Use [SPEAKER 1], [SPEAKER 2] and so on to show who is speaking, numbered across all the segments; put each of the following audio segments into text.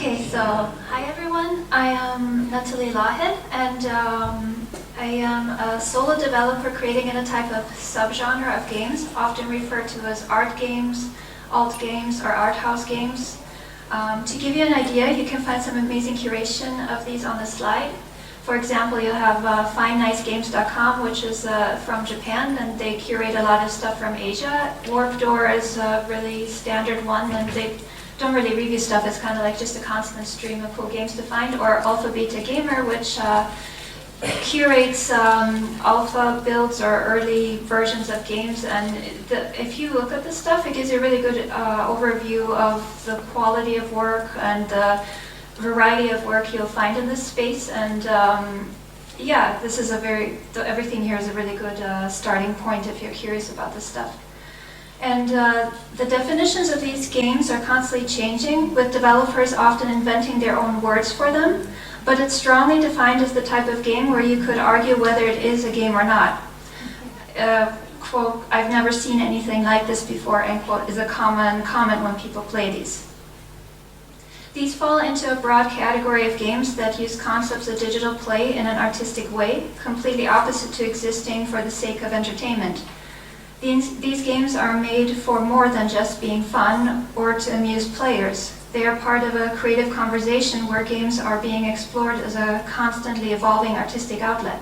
[SPEAKER 1] Okay, so hi everyone. I am Nathalie Lawhead, and I am a solo developer creating in a type of subgenre of games, often referred to as art games, alt games, or Arthouse Games. To give you an idea, you can find some amazing curation of these on the slide. For example, you have FindNiceGames.com, which is from Japan, and they curate a lot of stuff from Asia. Warp Door is a really standard one, and they don't really review stuff. It's kind of like just a constant stream of cool games to find. Or Alpha Beta Gamer, which curates alpha builds or early versions of games. And if you look at this stuff, it gives you a really good overview of the quality of work and the variety of work you'll find in this space. And yeah, this is everything here is a really good starting point if you're curious about this stuff. And the definitions of these games are constantly changing, with developers often inventing their own words for them, but it's strongly defined as the type of game where you could argue whether it is a game or not. Quote, "I've never seen anything like this before," end quote, is a common comment when people play these. These fall into a broad category of games that use concepts of digital play in an artistic way, completely opposite to existing for the sake of entertainment. These games are made for more than just being fun or to amuse players. They are part of a creative conversation where games are being explored as a constantly evolving artistic outlet.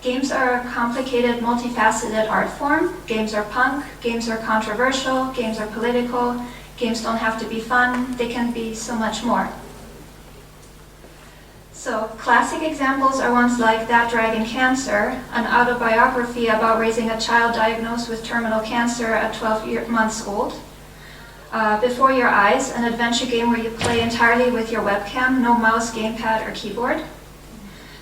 [SPEAKER 1] Games are a complicated, multifaceted art form. Games are punk, games are controversial, games are political, games don't have to be fun, they can be so much more. So, classic examples are ones like That Dragon Cancer, an autobiography about raising a child diagnosed with terminal cancer at 12 months old. Before Your Eyes, an adventure game where you play entirely with your webcam, no mouse, gamepad, or keyboard.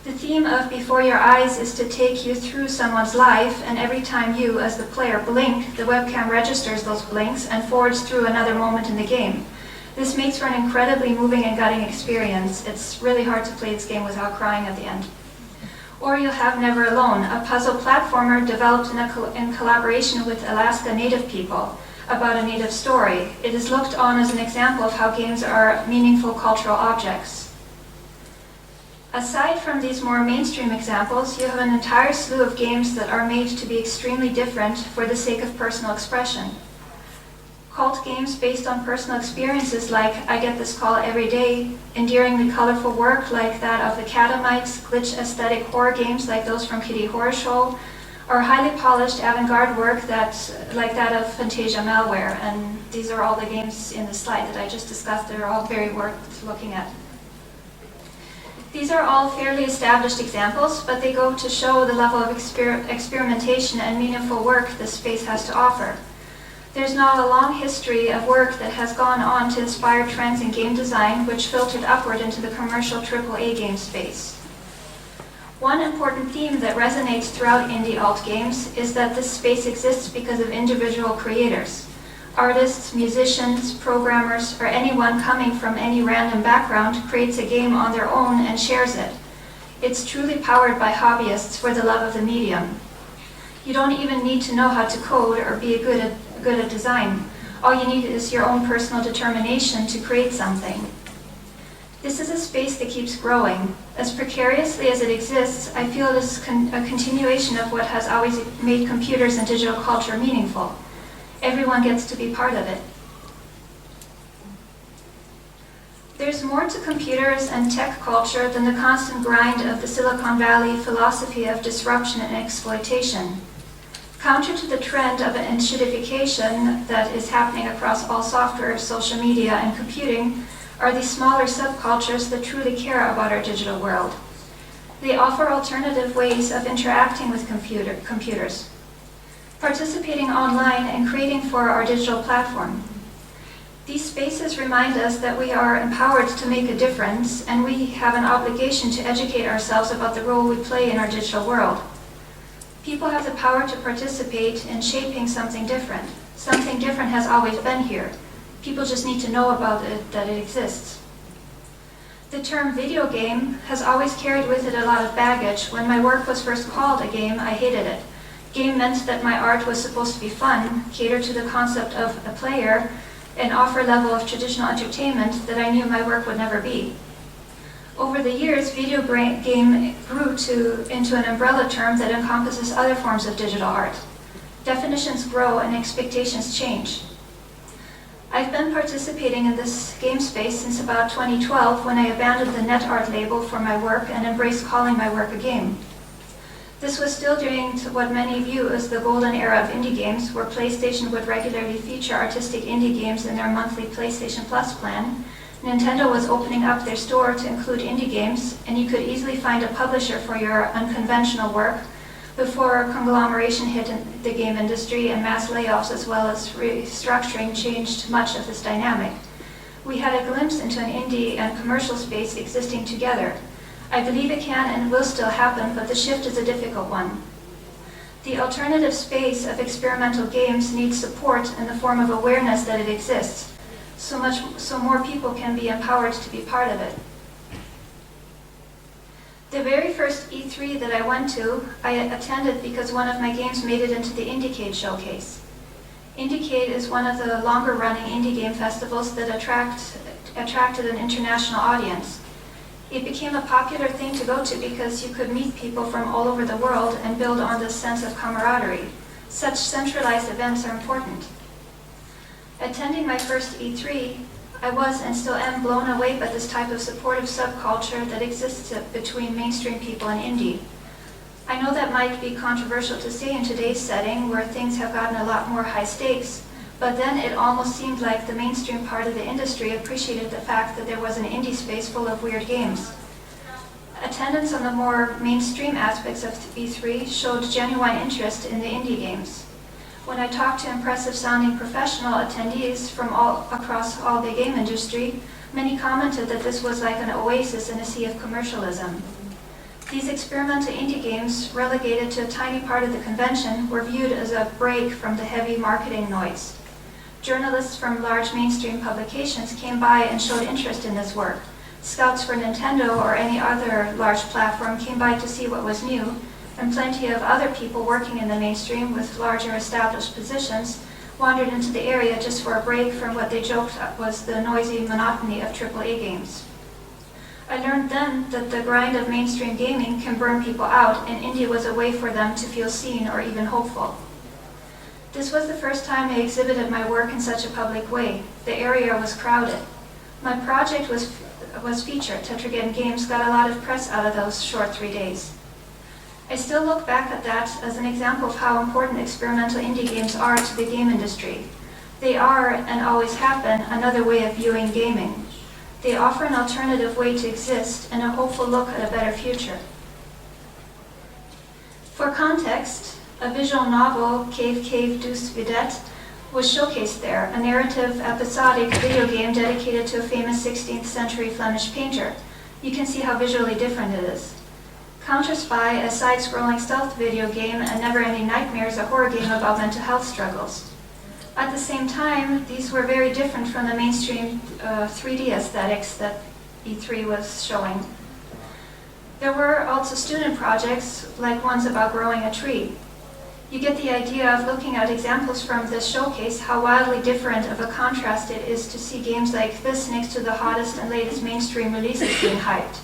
[SPEAKER 1] The theme of Before Your Eyes is to take you through someone's life, and every time you, as the player, blink, the webcam registers those blinks and forwards through another moment in the game. This makes for an incredibly moving and gutting experience. It's really hard to play this game without crying at the end. Or you have Never Alone, a puzzle platformer developed in collaboration with Alaska Native people about a native story. It is looked on as an example of how games are meaningful cultural objects. Aside from these more mainstream examples, you have an entire slew of games that are made to be extremely different for the sake of personal expression. Cult games based on personal experiences like I Get This Call Every Day, endearingly colorful work like that of the Catamites, glitch aesthetic horror games like those from Kitty Horror Show, or highly polished avant-garde work like that of Fantasia Malware. And these are all the games in the slide that I just discussed. They're all very worth looking at. These are all fairly established examples, but they go to show the level of experimentation and meaningful work this space has to offer. There's now a long history of work that has gone on to inspire trends in game design, which filtered upward into the commercial AAA game space. One important theme that resonates throughout indie alt games is that this space exists because of individual creators. Artists, musicians, programmers, or anyone coming from any random background creates a game on their own and shares it. It's truly powered by hobbyists for the love of the medium. You don't even need to know how to code or be good at design. All you need is your own personal determination to create something. This is a space that keeps growing. As precariously as it exists, I feel it is a continuation of what has always made computers and digital culture meaningful. Everyone gets to be part of it. There's more to computers and tech culture than the constant grind of the Silicon Valley philosophy of disruption and exploitation. Counter to the trend of an enshittification that is happening across all software, social media, and computing are these smaller subcultures that truly care about our digital world. They offer alternative ways of interacting with computers, participating online, and creating for our digital platform. These spaces remind us that we are empowered to make a difference, and we have an obligation to educate ourselves about the role we play in our digital world. People have the power to participate in shaping something different. Something different has always been here. People just need to know about it, that it exists. The term video game has always carried with it a lot of baggage. When my work was first called a game, I hated it. Game meant that my art was supposed to be fun, cater to the concept of a player, an offer level of traditional entertainment that I knew my work would never be. Over the years, video game grew into an umbrella term that encompasses other forms of digital art. Definitions grow and expectations change. I've been participating in this game space since about 2012 when I abandoned the net art label for my work and embraced calling my work a game. This was still during what many view as the golden era of indie games, where PlayStation would regularly feature artistic indie games in their monthly PlayStation Plus plan. Nintendo was opening up their store to include indie games, and you could easily find a publisher for your unconventional work before conglomeration hit the game industry and mass layoffs as well as restructuring changed much of this dynamic. We had a glimpse into an indie and commercial space existing together. I believe it can and will still happen, but the shift is a difficult one. The alternative space of experimental games needs support in the form of awareness that it exists, so more people can be empowered to be part of it. The very first E3 that I went to, I attended because one of my games made it into the Indiecade showcase. Indiecade is one of the longer-running indie game festivals that attracted an international audience. It became a popular thing to go to because you could meet people from all over the world and build on this sense of camaraderie. Such centralized events are important. Attending my first E3, I was and still am blown away by this type of supportive subculture that exists between mainstream people and indie. I know that might be controversial to say in today's setting where things have gotten a lot more high stakes, but then it almost seemed like the mainstream part of the industry appreciated the fact that there was an indie space full of weird games. Attendance on the more mainstream aspects of E3 showed genuine interest in the indie games. When I talked to impressive-sounding professional attendees from across all the game industry, many commented that this was like an oasis in a sea of commercialism. These experimental indie games, relegated to a tiny part of the convention, were viewed as a break from the heavy marketing noise. Journalists from large mainstream publications came by and showed interest in this work. Scouts for Nintendo or any other large platform came by to see what was new, and plenty of other people working in the mainstream with larger established positions wandered into the area just for a break from what they joked was the noisy monotony of AAA games. I learned then that the grind of mainstream gaming can burn people out, and indie was a way for them to feel seen or even hopeful. This was the first time I exhibited my work in such a public way. The area was crowded. My project was featured. Tetragon Games got a lot of press out of those short 3 days. I still look back at that as an example of how important experimental indie games are to the game industry. They are, and always have been, another way of viewing gaming. They offer an alternative way to exist and a hopeful look at a better future. For context, a visual novel, Cave dus Vedette, was showcased there, a narrative episodic video game dedicated to a famous 16th century Flemish painter. You can see how visually different it is. Counter Spy, a side-scrolling stealth video game, and Never-Ending Nightmares, a horror game about mental health struggles. At the same time, these were very different from the mainstream 3D aesthetics that E3 was showing. There were also student projects, like ones about growing a tree. You get the idea of looking at examples from this showcase, how wildly different of a contrast it is to see games like this next to the hottest and latest mainstream releases being hyped.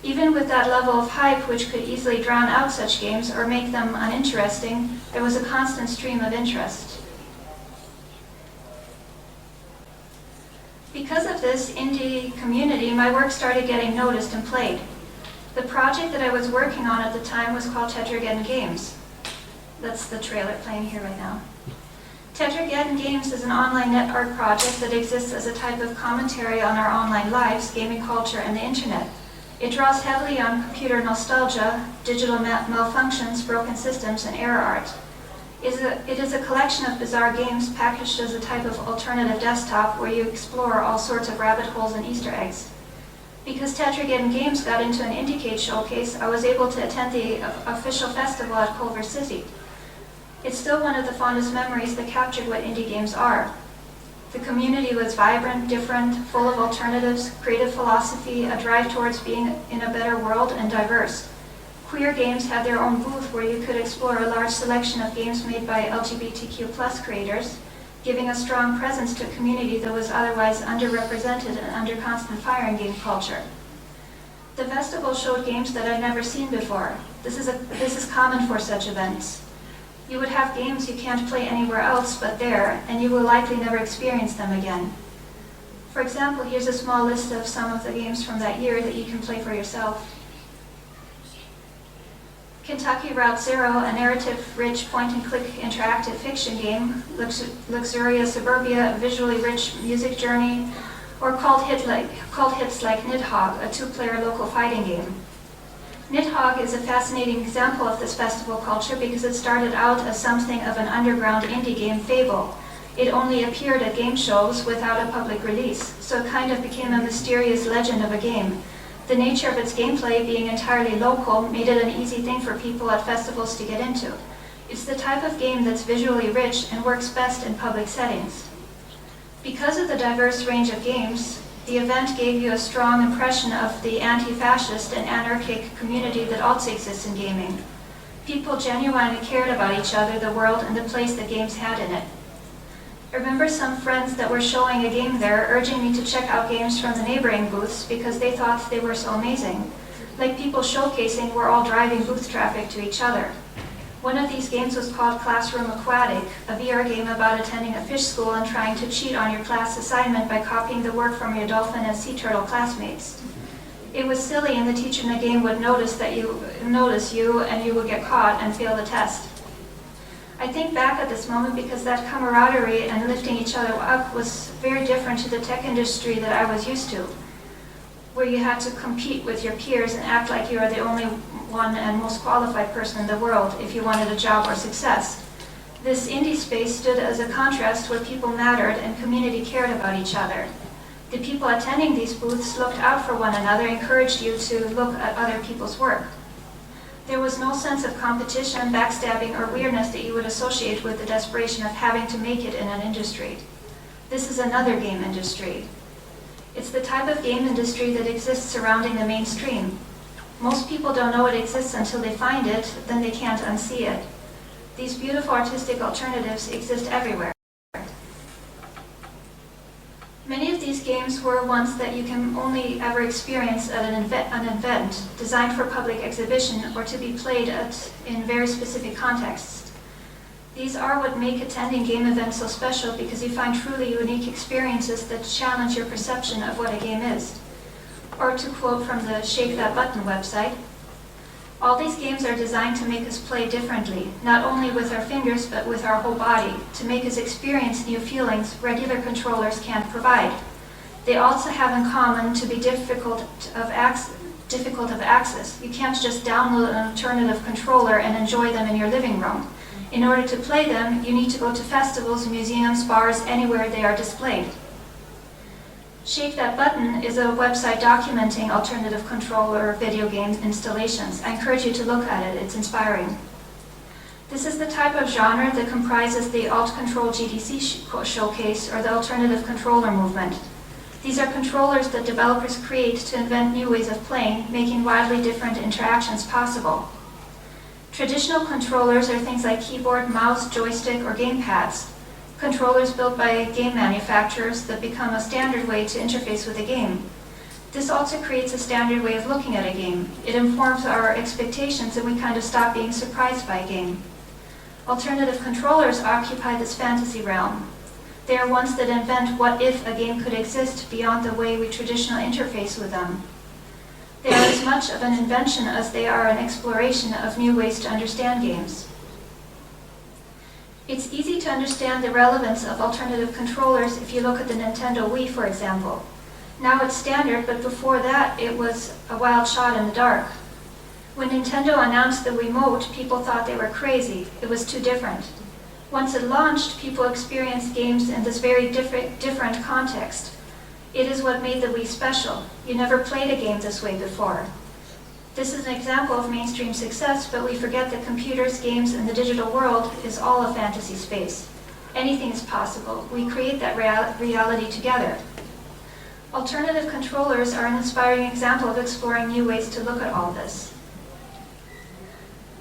[SPEAKER 1] Even with that level of hype, which could easily drown out such games or make them uninteresting, there was a constant stream of interest. Because of this indie community, my work started getting noticed and played. The project that I was working on at the time was called Tetragon Games. That's the trailer playing here right now. Tetragon Games is an online net art project that exists as a type of commentary on our online lives, gaming culture, and the internet. It draws heavily on computer nostalgia, digital malfunctions, broken systems, and error art. It is a collection of bizarre games packaged as a type of alternative desktop where you explore all sorts of rabbit holes and Easter eggs. Because Tetragon Games got into an Indiecade showcase, I was able to attend the official festival at Culver City. It's still one of the fondest memories that captured what indie games are. The community was vibrant, different, full of alternatives, creative philosophy, a drive towards being in a better world, and diverse. Queer Games had their own booth where you could explore a large selection of games made by LGBTQ+ creators. giving a strong presence to a community that was otherwise underrepresented and under constant fire in game culture. The festival showed games that I'd never seen before. This is common for such events. You would have games you can't play anywhere else but there, and you will likely never experience them again. For example, here's a small list of some of the games from that year that you can play for yourself. Kentucky Route Zero, a narrative-rich point-and-click interactive fiction game, Luxuria Suburbia, a visually rich music journey, or cult hits like Nidhogg, a two-player local fighting game. Nidhogg is a fascinating example of this festival culture because it started out as something of an underground indie game fable. It only appeared at game shows without a public release, so it kind of became a mysterious legend of a game. The nature of its gameplay being entirely local made it an easy thing for people at festivals to get into. It's the type of game that's visually rich and works best in public settings. Because of the diverse range of games, the event gave you a strong impression of the anti-fascist and anarchic community that also exists in gaming. People genuinely cared about each other, the world, and the place that games had in it. I remember some friends that were showing a game there urging me to check out games from the neighboring booths because they thought they were so amazing. Like people showcasing, we're all driving booth traffic to each other. One of these games was called Classroom Aquatic, a VR game about attending a fish school and trying to cheat on your class assignment by copying the work from your dolphin and sea turtle classmates. It was silly, and the teacher in the game would notice you and you would get caught and fail the test. I think back at this moment because that camaraderie and lifting each other up was very different to the tech industry that I was used to, where you had to compete with your peers and act like you are the only one and most qualified person in the world if you wanted a job or success. This indie space stood as a contrast where people mattered and community cared about each other. The people attending these booths looked out for one another, encouraged you to look at other people's work. There was no sense of competition, backstabbing, or weirdness that you would associate with the desperation of having to make it in an industry. This is another game industry. It's the type of game industry that exists surrounding the mainstream. Most people don't know it exists until they find it, then they can't unsee it. These beautiful artistic alternatives exist everywhere. Many of these games were ones that you can only ever experience at an event designed for public exhibition or to be played in very specific contexts. These are what make attending game events so special because you find truly unique experiences that challenge your perception of what a game is. Or to quote from the Shake That Button website, all these games are designed to make us play differently, not only with our fingers but with our whole body, to make us experience new feelings regular controllers can't provide. They also have in common to be difficult of access. You can't just download an alternative controller and enjoy them in your living room. In order to play them, you need to go to festivals, museums, bars, anywhere they are displayed. Shake That Button is a website documenting alternative controller video game installations. I encourage you to look at it, it's inspiring. This is the type of genre that comprises the Alt Control GDC showcase or the alternative controller movement. These are controllers that developers create to invent new ways of playing, making wildly different interactions possible. Traditional controllers are things like keyboard, mouse, joystick, or gamepads. Controllers built by game manufacturers that become a standard way to interface with a game. This also creates a standard way of looking at a game. It informs our expectations and we kind of stop being surprised by a game. Alternative controllers occupy this fantasy realm. They are ones that invent what if a game could exist beyond the way we traditionally interface with them. They are as much of an invention as they are an exploration of new ways to understand games. It's easy to understand the relevance of alternative controllers if you look at the Nintendo Wii, for example. Now it's standard, but before that it was a wild shot in the dark. When Nintendo announced the Wiimote, people thought they were crazy. It was too different. Once it launched, people experienced games in this very different context. It is what made the Wii special. You never played a game this way before. This is an example of mainstream success, but we forget that computers, games, and the digital world is all a fantasy space. Anything is possible. We create that reality together. Alternative controllers are an inspiring example of exploring new ways to look at all this.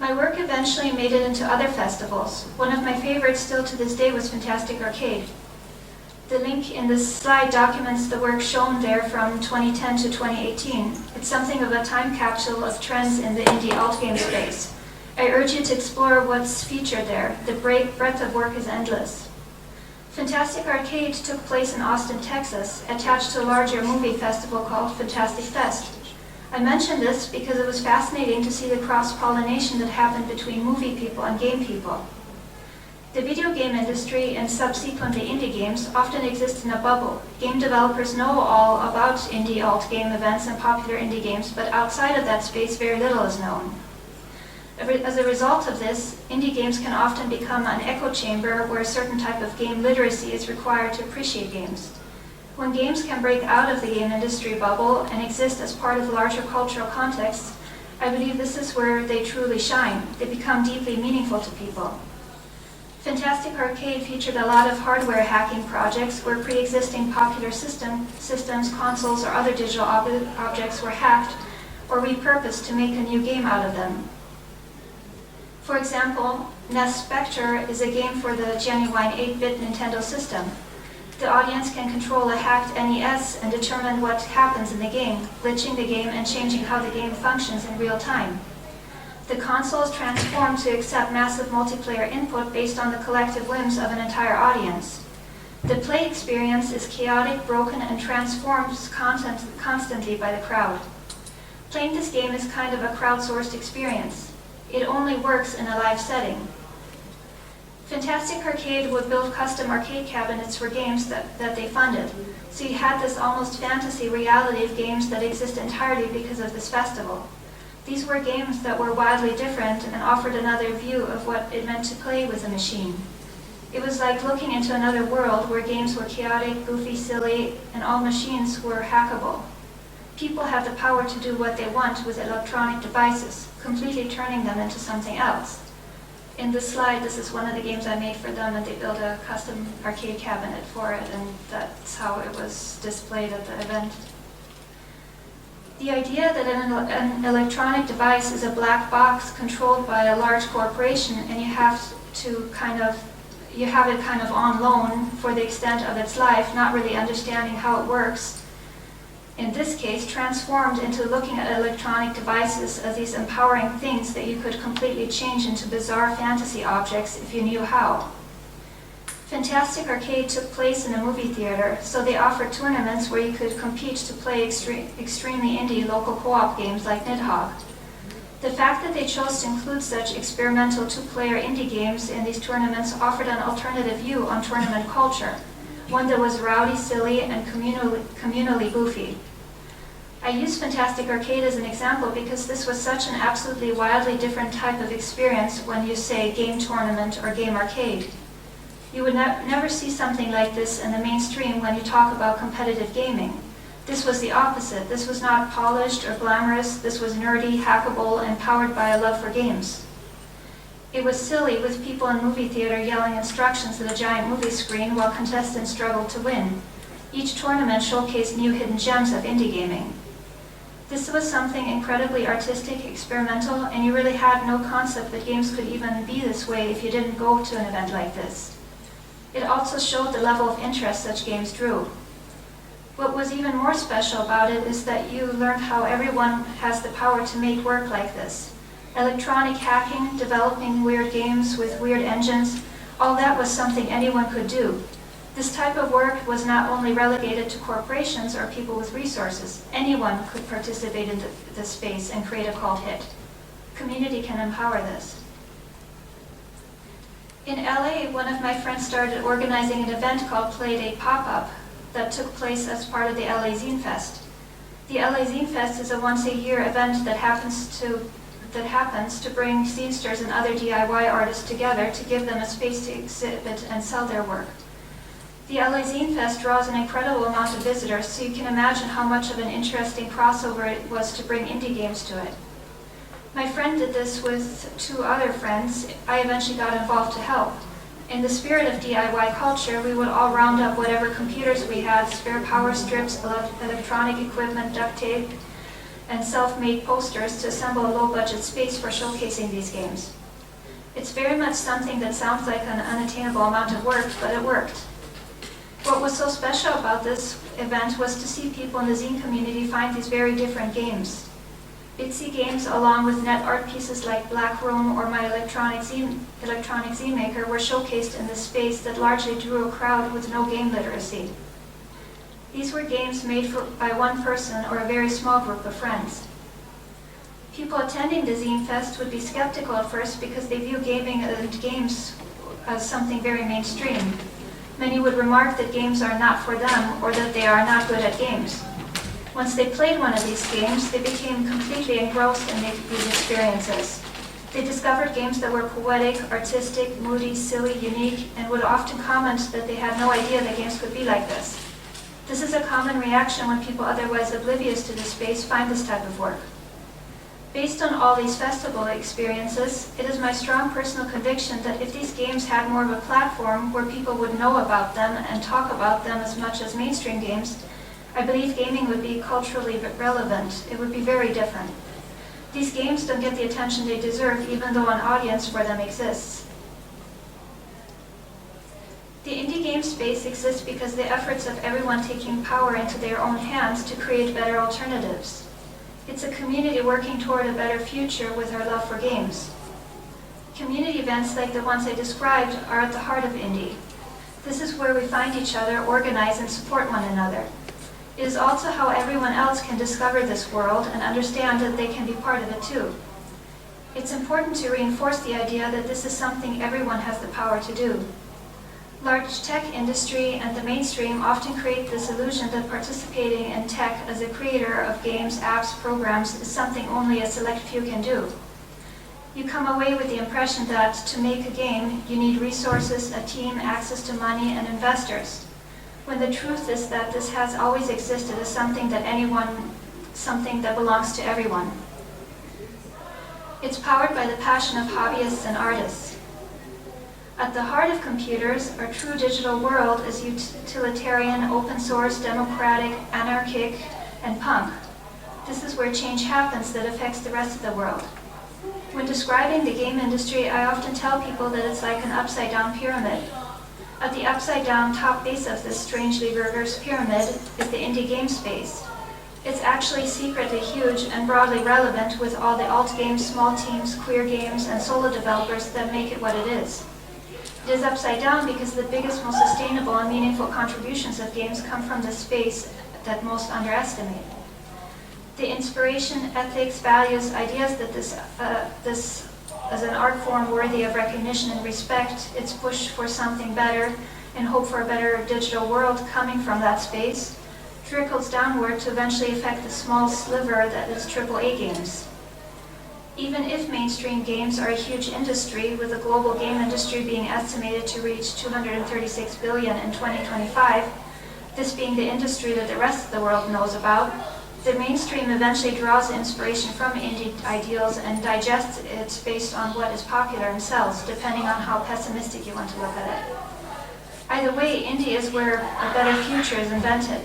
[SPEAKER 1] My work eventually made it into other festivals. One of my favorites still to this day was Fantastic Arcade. The link in this slide documents the work shown there from 2010 to 2018. It's something of a time capsule of trends in the indie alt game space. I urge you to explore what's featured there. The breadth of work is endless. Fantastic Arcade took place in Austin, Texas, attached to a larger movie festival called Fantastic Fest. I mention this because it was fascinating to see the cross-pollination that happened between movie people and game people. The video game industry and subsequently indie games often exist in a bubble. Game developers know all about indie alt game events and popular indie games, but outside of that space very little is known. As a result of this, indie games can often become an echo chamber where a certain type of game literacy is required to appreciate games. When games can break out of the game industry bubble and exist as part of larger cultural contexts, I believe this is where they truly shine. They become deeply meaningful to people. Fantastic Arcade featured a lot of hardware hacking projects where pre-existing popular systems, consoles, or other digital objects were hacked or repurposed to make a new game out of them. For example, NES Spectre is a game for the genuine 8-bit Nintendo system. The audience can control a hacked NES and determine what happens in the game, glitching the game and changing how the game functions in real time. The console is transformed to accept massive multiplayer input based on the collective whims of an entire audience. The play experience is chaotic, broken, and transforms constantly by the crowd. Playing this game is kind of a crowdsourced experience. It only works in a live setting. Fantastic Arcade would build custom arcade cabinets for games that they funded, so you had this almost fantasy reality of games that exist entirely because of this festival. These were games that were wildly different and offered another view of what it meant to play with a machine. It was like looking into another world where games were chaotic, goofy, silly, and all machines were hackable. People have the power to do what they want with electronic devices, completely turning them into something else. In this slide, this is one of the games I made for them, and they built a custom arcade cabinet for it, and that's how it was displayed at the event. The idea that an electronic device is a black box controlled by a large corporation and you have it kind of on loan for the extent of its life, not really understanding how it works, in this case transformed into looking at electronic devices as these empowering things that you could completely change into bizarre fantasy objects if you knew how. Fantastic Arcade took place in a movie theater, so they offered tournaments where you could compete to play extremely indie local co-op games like Nidhogg. The fact that they chose to include such experimental two-player indie games in these tournaments offered an alternative view on tournament culture, one that was rowdy, silly, and communally goofy. I use Fantastic Arcade as an example because this was such an absolutely wildly different type of experience when you say game tournament or game arcade. You would never see something like this in the mainstream when you talk about competitive gaming. This was the opposite. This was not polished or glamorous. This was nerdy, hackable, and powered by a love for games. It was silly, with people in movie theater yelling instructions at a giant movie screen while contestants struggled to win. Each tournament showcased new hidden gems of indie gaming. This was something incredibly artistic, experimental, and you really had no concept that games could even be this way if you didn't go to an event like this. It also showed the level of interest such games drew. What was even more special about it is that you learned how everyone has the power to make work like this. Electronic hacking, developing weird games with weird engines, all that was something anyone could do. This type of work was not only relegated to corporations or people with resources. Anyone could participate in this space and create a cult hit. Community can empower this. In LA, one of my friends started organizing an event called Playdate Pop-Up that took place as part of the LA Zine Fest. The LA Zine Fest is a once-a-year event that happens to bring zinesters and other DIY artists together to give them a space to exhibit and sell their work. The LA Zine Fest draws an incredible amount of visitors, so you can imagine how much of an interesting crossover it was to bring indie games to it. My friend did this with two other friends. I eventually got involved to help. In the spirit of DIY culture, we would all round up whatever computers we had, spare power strips, electronic equipment, duct tape, and self-made posters to assemble a low-budget space for showcasing these games. It's very much something that sounds like an unattainable amount of work, but it worked. What was so special about this event was to see people in the zine community find these very different games. Bitsy games, along with net art pieces like Black Room or my electronic zine maker, were showcased in this space that largely drew a crowd with no game literacy. These were games made by one person or a very small group of friends. People attending the Zine Fest would be skeptical at first because they view gaming and games as something very mainstream. Many would remark that games are not for them or that they are not good at games. Once they played one of these games, they became completely engrossed in these experiences. They discovered games that were poetic, artistic, moody, silly, unique, and would often comment that they had no idea that games could be like this. This is a common reaction when people otherwise oblivious to the space find this type of work. Based on all these festival experiences, it is my strong personal conviction that if these games had more of a platform where people would know about them and talk about them as much as mainstream games, I believe gaming would be culturally relevant. It would be very different. These games don't get the attention they deserve, even though an audience for them exists. The indie game space exists because the efforts of everyone taking power into their own hands to create better alternatives. It's a community working toward a better future with our love for games. Community events like the ones I described are at the heart of indie. This is where we find each other, organize, and support one another. It is also how everyone else can discover this world and understand that they can be part of it too. It's important to reinforce the idea that this is something everyone has the power to do. Large tech industry and the mainstream often create this illusion that participating in tech as a creator of games, apps, programs is something only a select few can do. You come away with the impression that to make a game, you need resources, a team, access to money, and investors. When the truth is that this has always existed as something that belongs to everyone. It's powered by the passion of hobbyists and artists. At the heart of computers, our true digital world is utilitarian, open source, democratic, anarchic, and punk. This is where change happens that affects the rest of the world. When describing the game industry, I often tell people that it's like an upside-down pyramid. At the upside-down top base of this strangely reversed pyramid is the indie game space. It's actually secretly huge and broadly relevant with all the alt games, small teams, queer games, and solo developers that make it what it is. It is upside down because the biggest, most sustainable and meaningful contributions of games come from the space that most underestimate. The inspiration, ethics, values, ideas that this as an art form worthy of recognition and respect, its push for something better and hope for a better digital world coming from that space, trickles downward to eventually affect the small sliver that is AAA games. Even if mainstream games are a huge industry, with the global game industry being estimated to reach $236 billion in 2025, this being the industry that the rest of the world knows about, the mainstream eventually draws inspiration from indie ideals and digests it based on what is popular and sells, depending on how pessimistic you want to look at it. Either way, indie is where a better future is invented.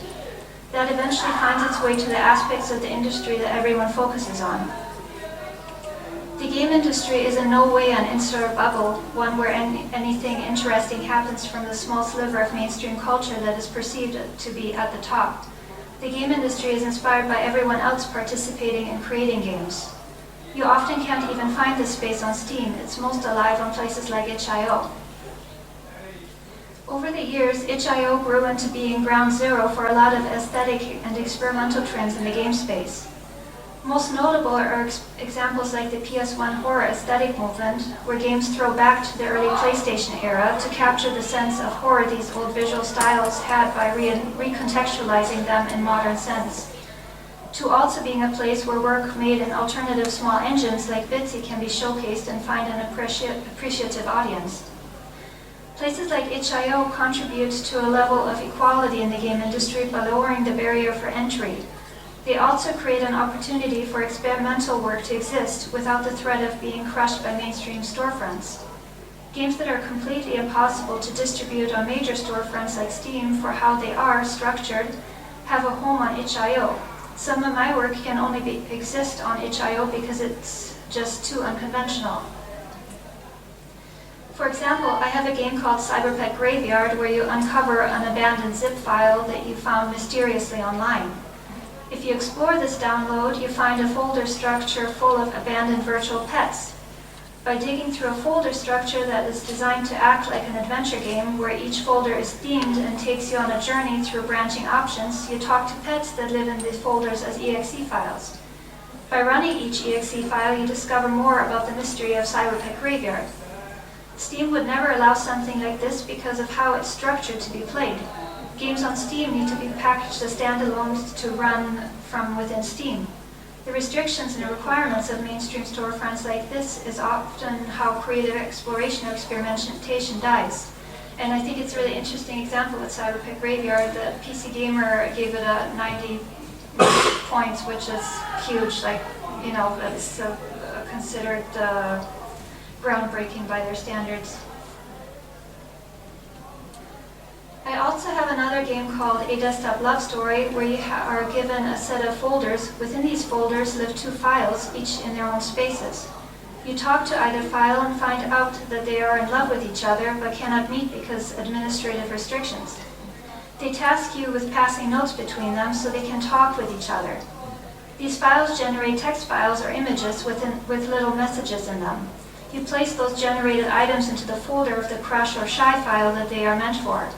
[SPEAKER 1] That eventually finds its way to the aspects of the industry that everyone focuses on. The game industry is in no way an insular bubble, one where anything interesting happens from the small sliver of mainstream culture that is perceived to be at the top. The game industry is inspired by everyone else participating in creating games. You often can't even find this space on Steam. It's most alive on places like itch.io. Over the years, itch.io grew into being ground zero for a lot of aesthetic and experimental trends in the game space. Most notable are examples like the PS1 horror aesthetic movement, where games throw back to the early PlayStation era to capture the sense of horror these old visual styles had by recontextualizing them in modern sense, to also being a place where work made in alternative small engines like Bitsy can be showcased and find an appreciative audience. Places like itch.io contribute to a level of equality in the game industry by lowering the barrier for entry. They also create an opportunity for experimental work to exist without the threat of being crushed by mainstream storefronts. Games that are completely impossible to distribute on major storefronts like Steam for how they are structured have a home on itch.io. Some of my work can only exist on itch.io because it's just too unconventional. For example, I have a game called Cyberpet Graveyard where you uncover an abandoned zip file that you found mysteriously online. If you explore this download, you find a folder structure full of abandoned virtual pets. By digging through a folder structure that is designed to act like an adventure game where each folder is themed and takes you on a journey through branching options, you talk to pets that live in these folders as exe files. By running each exe file, you discover more about the mystery of Cyberpet Graveyard. Steam would never allow something like this because of how it's structured to be played. Games on Steam need to be packaged as standalones to run from within Steam. The restrictions and requirements of mainstream storefronts like this is often how creative exploration or experimentation dies. And I think it's a really interesting example with Cyberpet Graveyard. The PC Gamer gave it a 90 points, which is huge. Like, you know, it's considered groundbreaking by their standards. I also have another game called A Desktop Love Story, where you are given a set of folders. Within these folders live two files, each in their own spaces. You talk to either file and find out that they are in love with each other, but cannot meet because administrative restrictions. They task you with passing notes between them so they can talk with each other. These files generate text files or images with little messages in them. You place those generated items into the folder of the crush or shy file that they are meant for.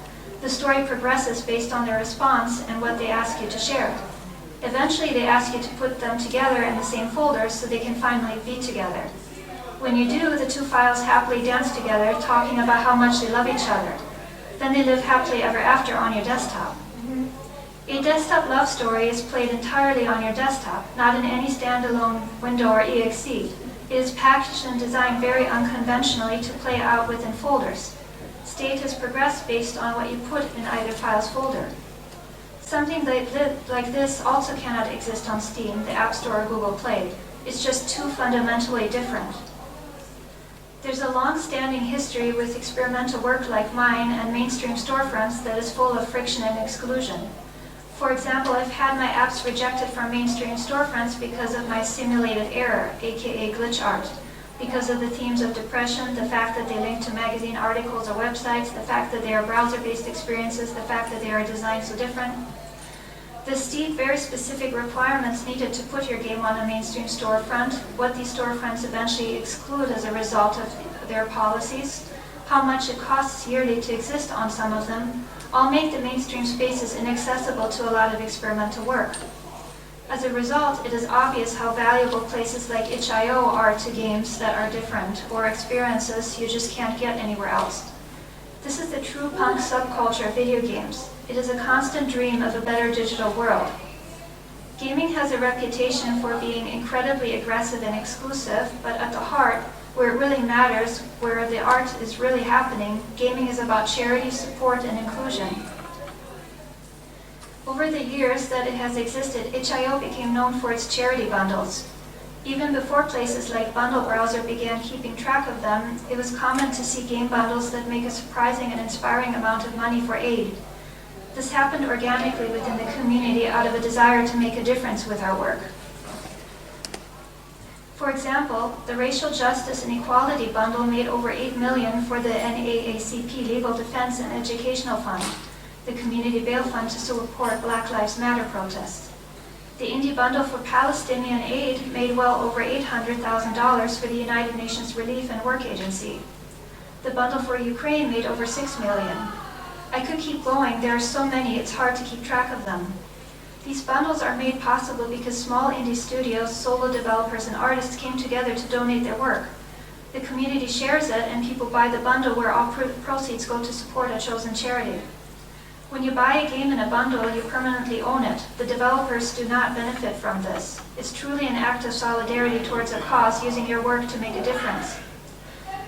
[SPEAKER 1] The story progresses based on their response and what they ask you to share. Eventually, they ask you to put them together in the same folder so they can finally be together. When you do, the two files happily dance together, talking about how much they love each other. Then they live happily ever after on your desktop. A Desktop Love Story is played entirely on your desktop, not in any standalone window or exe. It is packaged and designed very unconventionally to play out within folders. State has progressed based on what you put in either file's folder. Something like this also cannot exist on Steam, the App Store, or Google Play. It's just too fundamentally different. There's a long-standing history with experimental work like mine and mainstream storefronts that is full of friction and exclusion. For example, I've had my apps rejected from mainstream storefronts because of my simulated error, a.k.a. glitch art. Because of the themes of depression, the fact that they link to magazine articles or websites, the fact that they are browser-based experiences, the fact that they are designed so different. The steep, very specific requirements needed to put your game on a mainstream storefront, what these storefronts eventually exclude as a result of their policies, how much it costs yearly to exist on some of them, all make the mainstream spaces inaccessible to a lot of experimental work. As a result, it is obvious how valuable places like itch.io are to games that are different, or experiences you just can't get anywhere else. This is the true punk subculture of video games. It is a constant dream of a better digital world. Gaming has a reputation for being incredibly aggressive and exclusive, but at the heart, where it really matters, where the art is really happening, gaming is about charity, support, and inclusion. Over the years that it has existed, itch.io became known for its charity bundles. Even before places like Bundle Browser began keeping track of them, it was common to see game bundles that make a surprising and inspiring amount of money for aid. This happened organically within the community out of a desire to make a difference with our work. For example, the Racial Justice and Equality Bundle made over $8 million for the NAACP Legal Defense and Educational Fund, the community bail fund to support Black Lives Matter protests. The Indie Bundle for Palestinian Aid made well over $800,000 for the United Nations Relief and Work Agency. The Bundle for Ukraine made over $6 million. I could keep going, there are so many, it's hard to keep track of them. These bundles are made possible because small indie studios, solo developers, and artists came together to donate their work. The community shares it, and people buy the bundle where all proceeds go to support a chosen charity. When you buy a game in a bundle, you permanently own it. The developers do not benefit from this. It's truly an act of solidarity towards a cause, using your work to make a difference.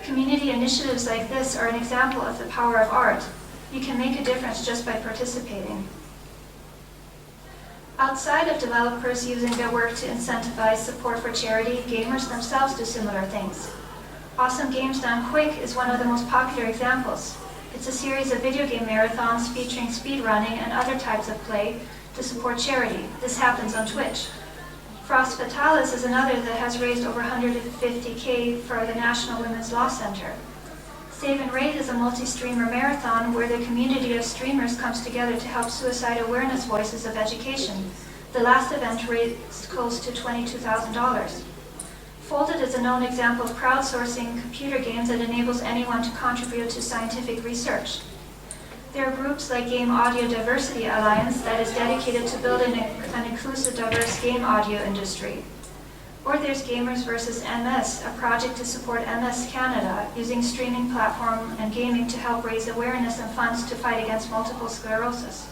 [SPEAKER 1] Community initiatives like this are an example of the power of art. You can make a difference just by participating. Outside of developers using their work to incentivize support for charity, gamers themselves do similar things. Awesome Games Done Quick is one of the most popular examples. It's a series of video game marathons featuring speedrunning and other types of play to support charity. This happens on Twitch. Frost Fatalis is another that has raised over $150K for the National Women's Law Center. Save and Raid is a multi-streamer marathon where the community of streamers comes together to help suicide awareness voices of education. The last event raised close to $22,000. Folded is a known example of crowdsourcing computer games that enables anyone to contribute to scientific research. There are groups like Game Audio Diversity Alliance that is dedicated to building an inclusive, diverse game audio industry. Or there's Gamers vs. MS, a project to support MS Canada, using streaming platform and gaming to help raise awareness and funds to fight against multiple sclerosis.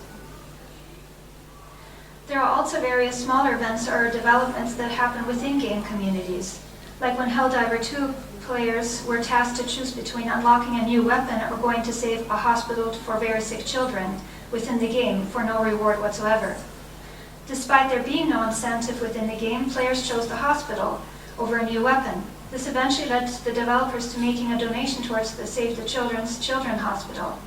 [SPEAKER 1] There are also various smaller events or developments that happen within game communities, like when Helldiver 2 players were tasked to choose between unlocking a new weapon or going to save a hospital for very sick children within the game for no reward whatsoever. Despite there being no incentive within the game, players chose the hospital over a new weapon. This eventually led the developers to making a donation towards the Save the Children's Children Hospital.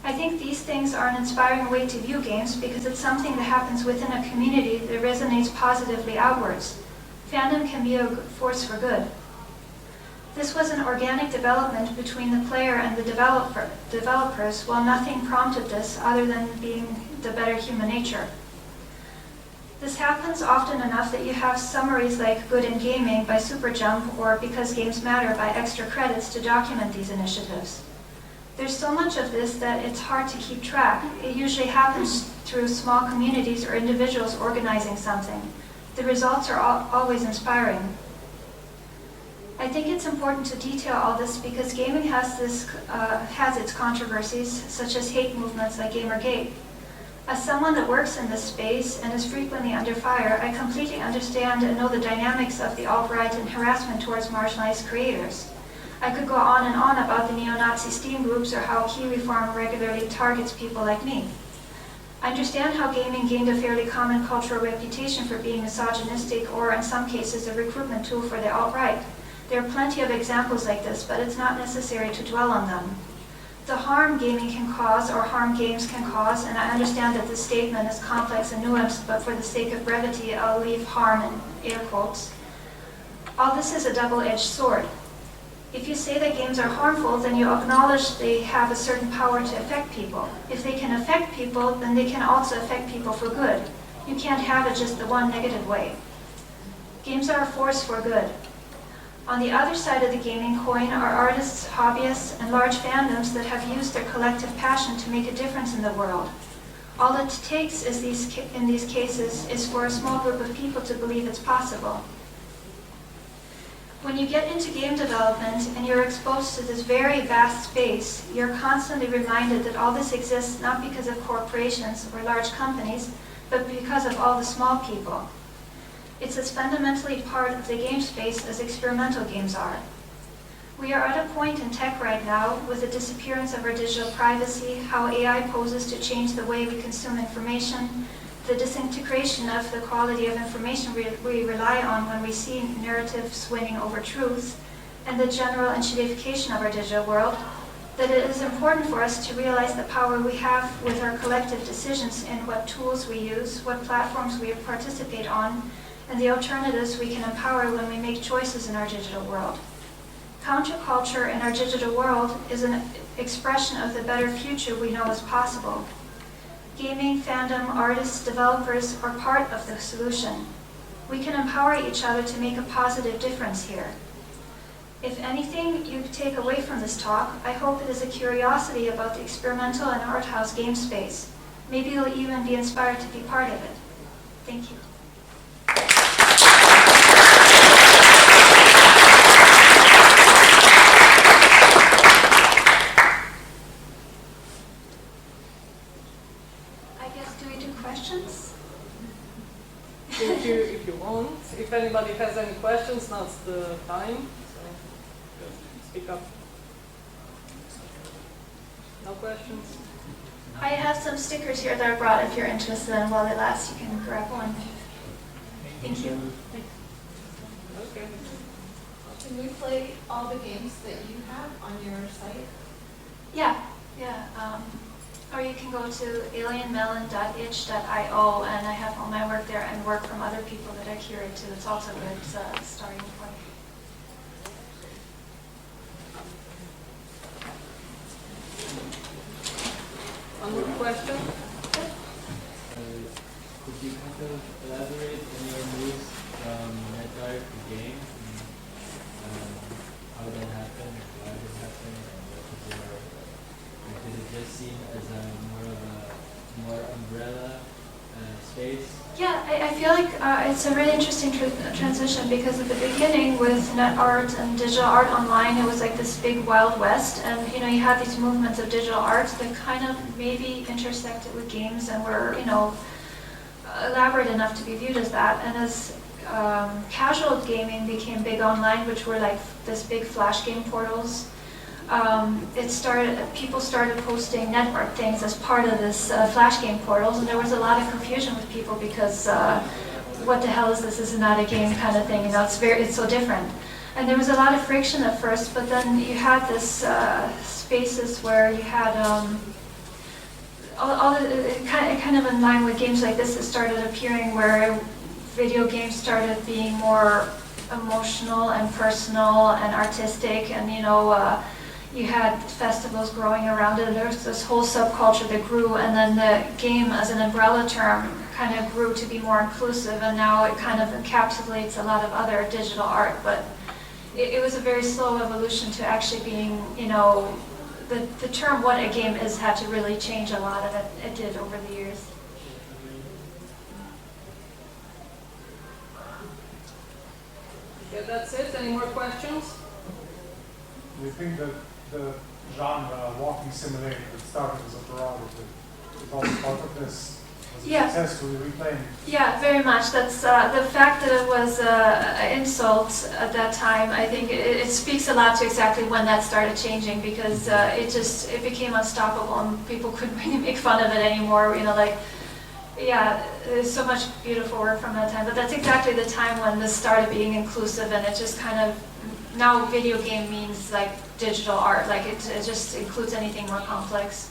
[SPEAKER 1] I think these things are an inspiring way to view games because it's something that happens within a community that resonates positively outwards. Fandom can be a force for good. This was an organic development between the player and the developers, while nothing prompted this other than being the better human nature. This happens often enough that you have summaries like Good in Gaming by Superjump or Because Games Matter by Extra Credits to document these initiatives. There's so much of this that it's hard to keep track. It usually happens through small communities or individuals organizing something. The results are always inspiring. I think it's important to detail all this because gaming has its controversies, such as hate movements like Gamergate. As someone that works in this space and is frequently under fire, I completely understand and know the dynamics of the alt-right and harassment towards marginalized creators. I could go on and on about the neo-Nazi Steam groups or how Key Reform regularly targets people like me. I understand how gaming gained a fairly common cultural reputation for being misogynistic or, in some cases, a recruitment tool for the alt-right. There are plenty of examples like this, but it's not necessary to dwell on them. The harm gaming can cause, or harm games can cause, and I understand that this statement is complex and nuanced, but for the sake of brevity, I'll leave harm in air quotes. All this is a double-edged sword. If you say that games are harmful, then you acknowledge they have a certain power to affect people. If they can affect people, then they can also affect people for good. You can't have it just the one negative way. Games are a force for good. On the other side of the gaming coin are artists, hobbyists, and large fandoms that have used their collective passion to make a difference in the world. All it takes in these cases is for a small group of people to believe it's possible. When you get into game development and you're exposed to this very vast space, you're constantly reminded that all this exists not because of corporations or large companies, but because of all the small people. It's as fundamentally part of the game space as experimental games are. We are at a point in tech right now with the disappearance of our digital privacy, how AI poses to change the way we consume information, the disintegration of the quality of information we rely on when we see narratives winning over truth, and the general intuitification of our digital world, that it is important for us to realize the power we have with our collective decisions in what tools we use, what platforms we participate on, and the alternatives we can empower when we make choices in our digital world. Counterculture in our digital world is an expression of the better future we know is possible. Gaming, fandom, artists, developers are part of the solution. We can empower each other to make a positive difference here. If anything you take away from this talk, I hope it is a curiosity about the experimental and Arthouse game space. Maybe you'll even be inspired to be part of it. Thank you. Questions?
[SPEAKER 2] If you want. If anybody has any questions, now's the time. So just speak up. No questions?
[SPEAKER 1] I have some stickers here that I brought if you're interested, and while it lasts, you can grab one. Thank you.
[SPEAKER 2] Okay.
[SPEAKER 3] Can we play all the games that you have on your site?
[SPEAKER 1] Yeah. or you can go to alienmelon.itch.io, and I have all my work there and work from other people that I curate too. It's also a good starting point.
[SPEAKER 2] Another question?
[SPEAKER 4] Could you kind of elaborate on your moves from network to game, and how that happened, why it happened, and what was your, like, did it just seem as a more umbrella space?
[SPEAKER 1] Yeah, I feel like it's a really interesting transition, because at the beginning with net art and digital art online, it was like this big wild west, and you had these movements of digital art that kind of maybe intersected with games and were elaborate enough to be viewed as that. And as casual gaming became big online, which were like this big flash game portals, people started posting net art things as part of this flash game portals, and there was a lot of confusion with people because what the hell is this? This is not a game kind of thing. It's so different. And there was a lot of friction at first, but then you had this spaces where you had kind of in line with games like this, it started appearing where video games started being more emotional and personal and artistic, and you had festivals growing around it. There was this whole subculture that grew, and then the game as an umbrella term kind of grew to be more inclusive, and now it kind of encapsulates a lot of other digital art. But it was a very slow evolution to actually being, the term what a game is had to really change a lot, and it did over the years.
[SPEAKER 2] Yeah, that's it. Any more questions?
[SPEAKER 5] Do you think that the genre walking simulator that started as a prerogative is also part of this? Was it successfully reclaimed?
[SPEAKER 1] Yeah, very much. That's the fact that it was an insult at that time. I think it speaks a lot to exactly when that started changing, because it became unstoppable and people couldn't really make fun of it anymore. There's so much beautiful work from that time. But that's exactly the time when this started being inclusive, and it just kind of, now video game means like digital art, like it just includes anything more complex.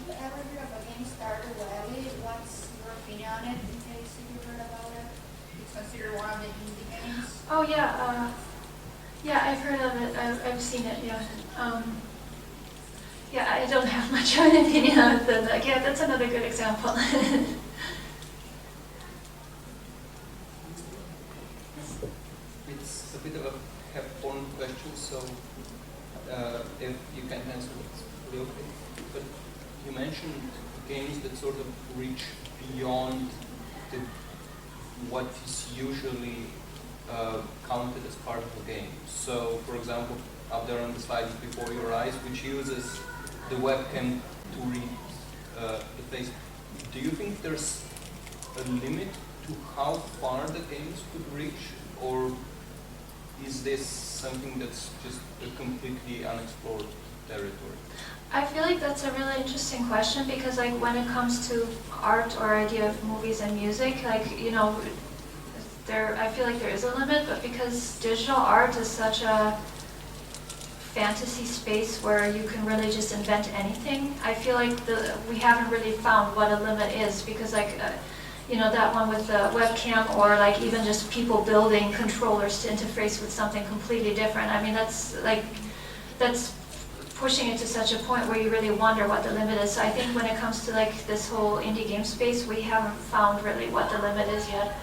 [SPEAKER 3] Have you ever heard of a game started Webby? What's your opinion on it, in case you heard about it? It's considered one of the indie games.
[SPEAKER 1] Oh yeah, I've heard of it. I've seen it. Yeah. I don't have much of an opinion on it. Yeah, that's another good example.
[SPEAKER 6] It's a bit of a have-fun question, so if you can answer it's really okay. But you mentioned games that sort of reach beyond what is usually counted as part of a game. So, for example, up there on the slide before your eyes, which uses the webcam to read the face. Do you think there's a limit to how far the games could reach, or is this something that's just a completely unexplored territory?
[SPEAKER 1] I feel like that's a really interesting question, because like when it comes to art or idea of movies and music, like I feel like there is a limit, but because digital art is such a fantasy space where you can really just invent anything, I feel like we haven't really found what a limit is, because like that one with the webcam, or like even just people building controllers to interface with something completely different. I mean, that's pushing it to such a point where you really wonder what the limit is. So I think when it comes to like this whole indie game space, we haven't found really what the limit is yet.